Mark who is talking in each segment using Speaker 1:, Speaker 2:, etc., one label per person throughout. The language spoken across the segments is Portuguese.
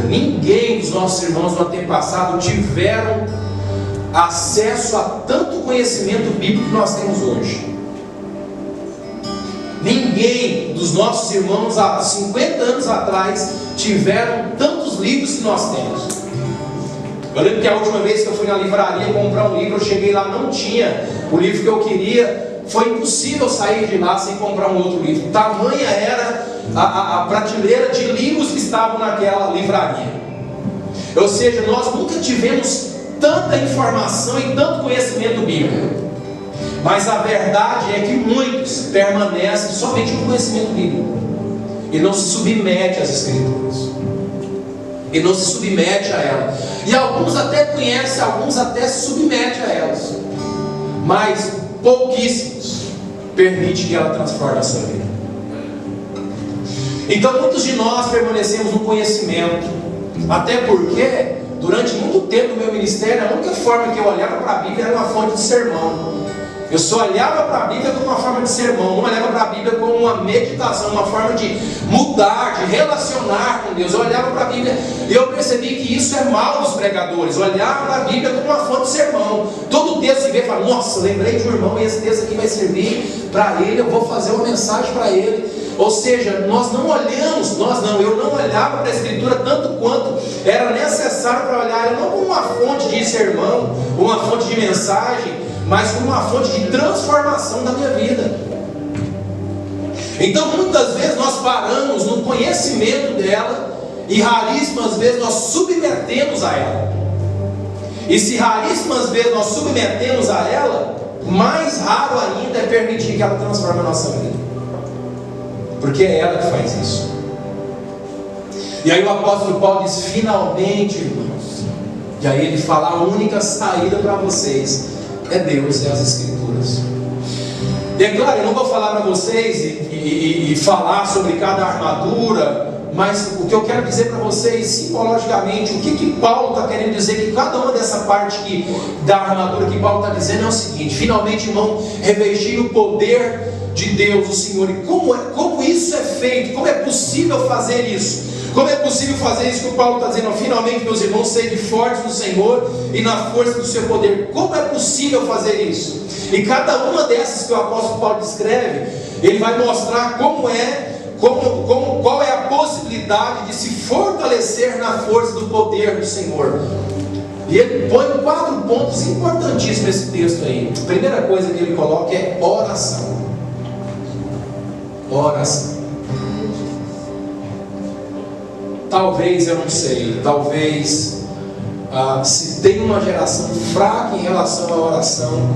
Speaker 1: ninguém dos nossos irmãos do antepassado tiveram acesso a tanto conhecimento bíblico que nós temos hoje. Ninguém dos nossos irmãos há 50 anos atrás tiveram tantos livros que nós temos. Eu lembro que a última vez que eu fui na livraria comprar um livro, eu cheguei lá, não tinha o livro que eu queria. Foi impossível sair de lá sem comprar um outro livro. Tamanha era a prateleira de livros que estavam naquela livraria. Ou seja, nós nunca tivemos tanta informação e tanto conhecimento bíblico. Mas a verdade é que muitos permanecem somente no conhecimento bíblico e não se submete às Escrituras, e não se submete a ela. E alguns até conhecem, alguns até se submetem a elas, mas pouquíssimos permitem que ela transforme a sua vida. Então muitos de nós permanecemos no conhecimento, até porque durante muito tempo no meu ministério a única forma que eu olhava para a Bíblia era uma fonte de sermão. Eu só olhava para a Bíblia como uma forma de sermão, não olhava para a Bíblia como uma meditação, uma forma de mudar, de relacionar com Deus. Eu olhava para a Bíblia e eu percebi que isso é mal dos pregadores, olhar para a Bíblia como uma fonte de sermão. Todo texto que vê fala, nossa, lembrei de um irmão e esse texto aqui vai servir para ele, eu vou fazer uma mensagem para ele. Ou seja, nós não olhamos, eu não olhava para a Escritura tanto quanto era necessário para olhar, não como uma fonte de sermão, uma fonte de mensagem, mas como uma fonte de transformação da minha vida. Então muitas vezes nós paramos no conhecimento dela, e raríssimas vezes nós submetemos a ela. E se raríssimas vezes nós submetemos a ela, mais raro ainda é permitir que ela transforme a nossa vida, porque é ela que faz isso. E aí o apóstolo Paulo diz, finalmente, irmãos, e aí ele fala, a única saída para vocês é Deus, é as Escrituras. E é claro, eu não vou falar para vocês e falar sobre cada armadura, mas o que eu quero dizer para vocês, simbologicamente, o que Paulo está querendo dizer, que cada uma dessa parte da armadura que Paulo está dizendo é o seguinte, finalmente, irmão, revestir o poder de Deus, o Senhor. E como isso é feito? Como é possível fazer isso? Como é possível fazer isso que o Paulo está dizendo? Finalmente, meus irmãos, sede fortes no Senhor e na força do seu poder. Como é possível fazer isso? E cada uma dessas que o apóstolo Paulo descreve, ele vai mostrar qual é a possibilidade de se fortalecer na força do poder do Senhor. E ele põe 4 pontos importantíssimos nesse texto aí. A primeira coisa que ele coloca é oração. Oração. Talvez, eu não sei, talvez se tem uma geração fraca em relação à oração,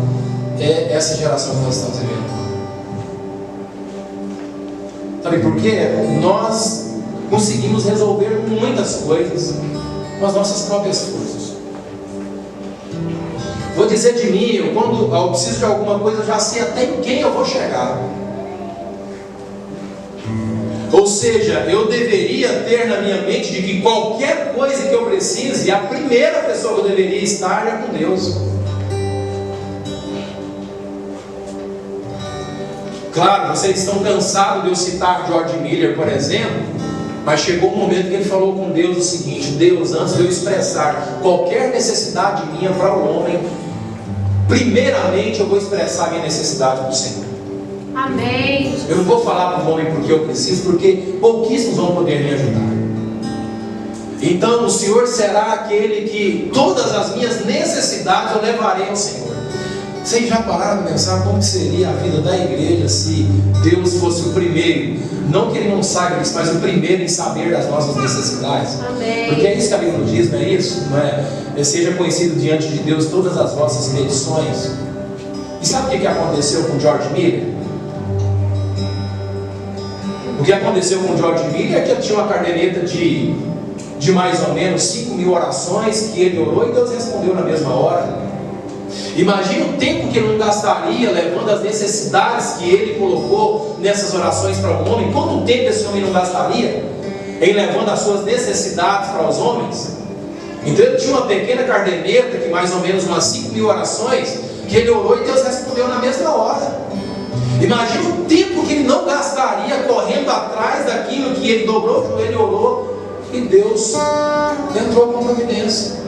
Speaker 1: é essa geração que nós estamos vivendo. Sabe por quê? Nós conseguimos resolver muitas coisas com as nossas próprias forças. Vou dizer de mim, quando eu preciso de alguma coisa, eu já sei até em quem eu vou chegar. Ou seja, eu deveria ter na minha mente de que qualquer coisa que eu precise, a primeira pessoa que eu deveria estar é com Deus. Claro, vocês estão cansados de eu citar George Miller, por exemplo, mas chegou um momento que ele falou com Deus o seguinte: Deus, antes de eu expressar qualquer necessidade minha para o homem, primeiramente eu vou expressar a minha necessidade para o Senhor.
Speaker 2: Amém.
Speaker 1: Eu não vou falar para o homem porque eu preciso, porque pouquíssimos vão poder me ajudar. Então o Senhor será aquele que todas as minhas necessidades eu levarei ao Senhor. Vocês já pararam de pensar como seria a vida da igreja se Deus fosse o primeiro, não que Ele não saiba disso, mas o primeiro em saber das nossas necessidades?
Speaker 2: Amém.
Speaker 1: Porque é isso que a Bíblia diz, não é isso? Não é? Seja conhecido diante de Deus todas as vossas petições. E sabe o que aconteceu com George Miller? O que aconteceu com George Miller é que ele tinha uma caderneta de mais ou menos 5.000 orações que ele orou e Deus respondeu na mesma hora. Imagina o tempo que ele não gastaria levando as necessidades que ele colocou nessas orações para o homem. Quanto tempo esse homem não gastaria em levando as suas necessidades para os homens? Então ele tinha uma pequena caderneta que mais ou menos umas 5.000 orações que ele orou e Deus respondeu na mesma hora. Imagina o tempo que ele não gastaria correndo atrás daquilo que ele dobrou o joelho e orou e Deus entrou com providência.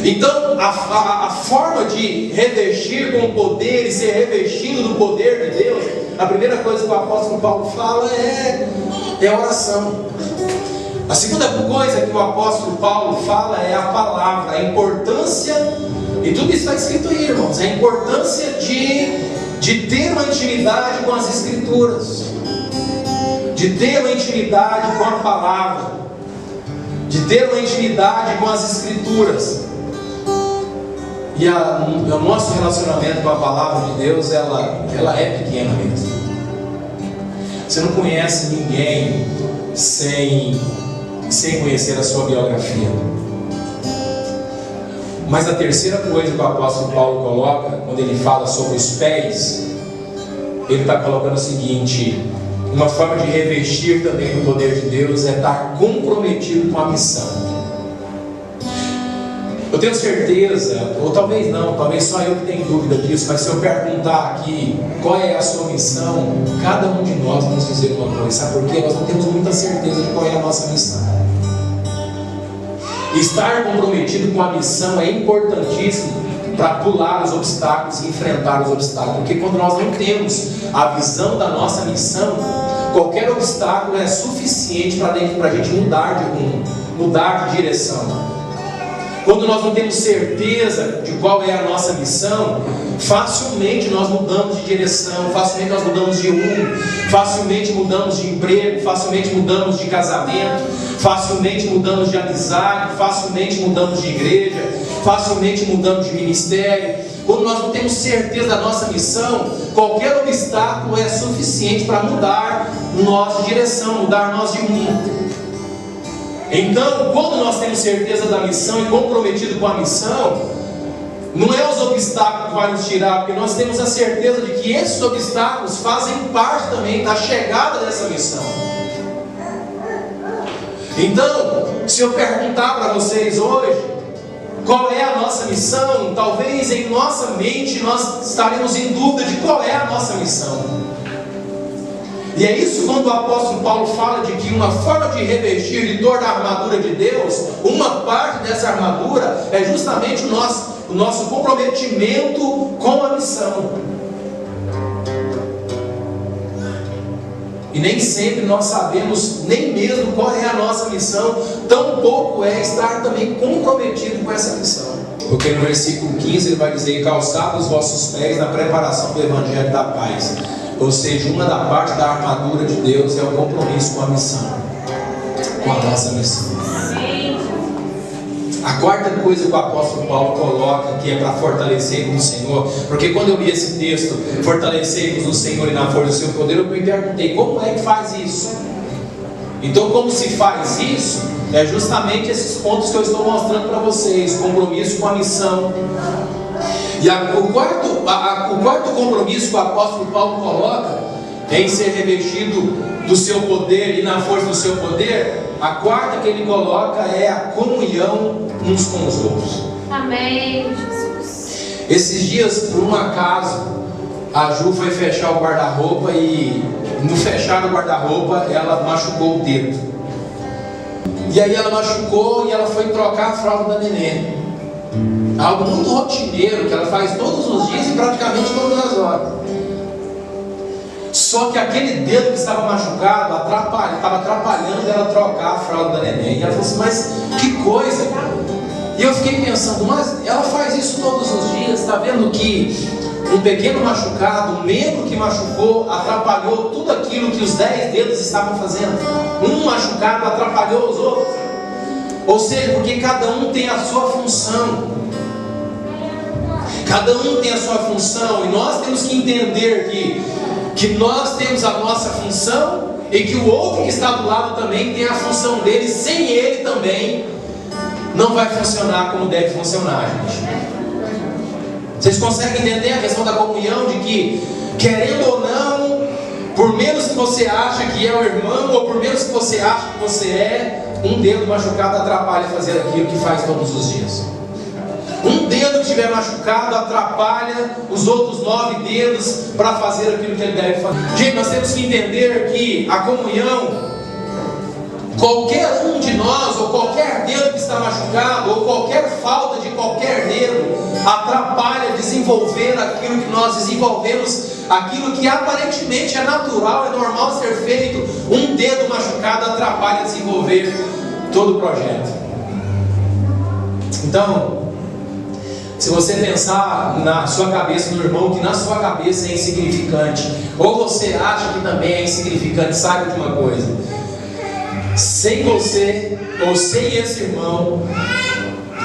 Speaker 1: Então, a forma de revestir com o poder e ser revestido do poder de Deus, a primeira coisa que o apóstolo Paulo fala é oração. A segunda coisa que o apóstolo Paulo fala é a palavra, a importância, e tudo isso está escrito aí, irmãos, a importância de ter uma intimidade com as Escrituras, de ter uma intimidade com a palavra, de ter uma intimidade com as Escrituras. E o nosso relacionamento com a palavra de Deus, ela é pequena mesmo. Você não conhece ninguém sem conhecer a sua biografia. Mas a terceira coisa que o apóstolo Paulo coloca, quando ele fala sobre os pés, ele está colocando o seguinte: uma forma de revestir também o poder de Deus é estar comprometido com a missão. Eu tenho certeza, ou talvez não, talvez só eu que tenho dúvida disso, mas se eu perguntar aqui qual é a sua missão, cada um de nós vamos dizer uma coisa. Sabe por quê? Nós não temos muita certeza de qual é a nossa missão. Estar comprometido com a missão é importantíssimo para pular os obstáculos e enfrentar os obstáculos, porque quando nós não temos a visão da nossa missão, qualquer obstáculo é suficiente para a gente mudar de rumo, mudar de direção. Quando nós não temos certeza de qual é a nossa missão, facilmente nós mudamos de direção, facilmente nós mudamos de rumo, facilmente mudamos de emprego, facilmente mudamos de casamento, facilmente mudamos de amizade, facilmente mudamos de igreja, facilmente mudamos de ministério. Quando nós não temos certeza da nossa missão, qualquer obstáculo é suficiente para mudar nós de direção, mudar nós de rumo. Então, quando nós temos certeza da missão e comprometido com a missão, não é os obstáculos que vão nos tirar, porque nós temos a certeza de que esses obstáculos fazem parte também da chegada dessa missão. Então, se eu perguntar para vocês hoje qual é a nossa missão, talvez em nossa mente nós estaremos em dúvida de qual é a nossa missão. E é isso quando o apóstolo Paulo fala de que uma forma de revestir de toda a armadura de Deus, uma parte dessa armadura é justamente o nosso comprometimento com a missão. E nem sempre nós sabemos nem mesmo qual é a nossa missão, tampouco é estar também comprometido com essa missão. Porque no versículo 15 ele vai dizer: calçados os vossos pés na preparação do Evangelho da paz. Ou seja, uma da parte da armadura de Deus é o compromisso com a missão, com a nossa missão. A quarta coisa que o apóstolo Paulo coloca, que é para fortalecer no Senhor, porque quando eu li esse texto, fortalecei-vos no Senhor e na força do seu poder, eu me perguntei, como é que faz isso? Então, como se faz isso? É justamente esses pontos que eu estou mostrando para vocês: compromisso com a missão. E o quarto compromisso que o apóstolo Paulo coloca em ser revestido do seu poder e na força do seu poder. A quarta que ele coloca é a comunhão uns com os outros.
Speaker 2: Amém, Jesus.
Speaker 1: Esses dias, por um acaso, a Ju foi fechar o guarda-roupa e no fechar o guarda-roupa ela machucou o dedo. E aí ela machucou e ela foi trocar a fralda da neném. Algo muito rotineiro que ela faz todos os dias e praticamente todas as horas. Só que aquele dedo que estava machucado estava atrapalhando ela trocar a fralda da neném. E ela falou assim: mas que coisa! E eu fiquei pensando, mas ela faz isso todos os dias. Está vendo que um pequeno machucado, um membro que machucou, atrapalhou tudo aquilo que os 10 dedos estavam fazendo. Um machucado atrapalhou os outros. Ou seja, porque cada um tem a sua função. Cada um tem a sua função. E nós temos que entender que nós temos a nossa função e que o outro que está do lado também tem a função dele. Sem ele também não vai funcionar como deve funcionar, gente. Vocês conseguem entender a questão da comunhão? De que, querendo ou não, por menos que você acha que é o irmão, ou por menos que você acha que você é, um dedo machucado atrapalha fazer aquilo que faz todos os dias. Um dedo que estiver machucado atrapalha os outros 9 dedos para fazer aquilo que ele deve fazer. Gente, nós temos que entender que a comunhão Qualquer um de nós, ou qualquer dedo que está machucado, ou qualquer falta de qualquer dedo, atrapalha desenvolver aquilo que nós desenvolvemos, aquilo que aparentemente é natural, é normal ser feito. Um dedo machucado atrapalha desenvolver todo o projeto. Então, se você pensar na sua cabeça, no irmão, que na sua cabeça é insignificante, ou você acha que também é insignificante, saiba de uma coisa: sem você, ou sem esse irmão,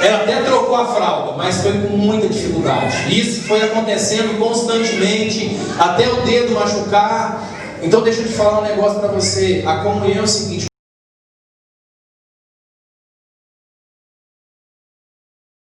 Speaker 1: ela até trocou a fralda, mas foi com muita dificuldade. Isso foi acontecendo constantemente, até o dedo machucar. Então deixa eu te falar um negócio para você. A comunhão é o seguinte: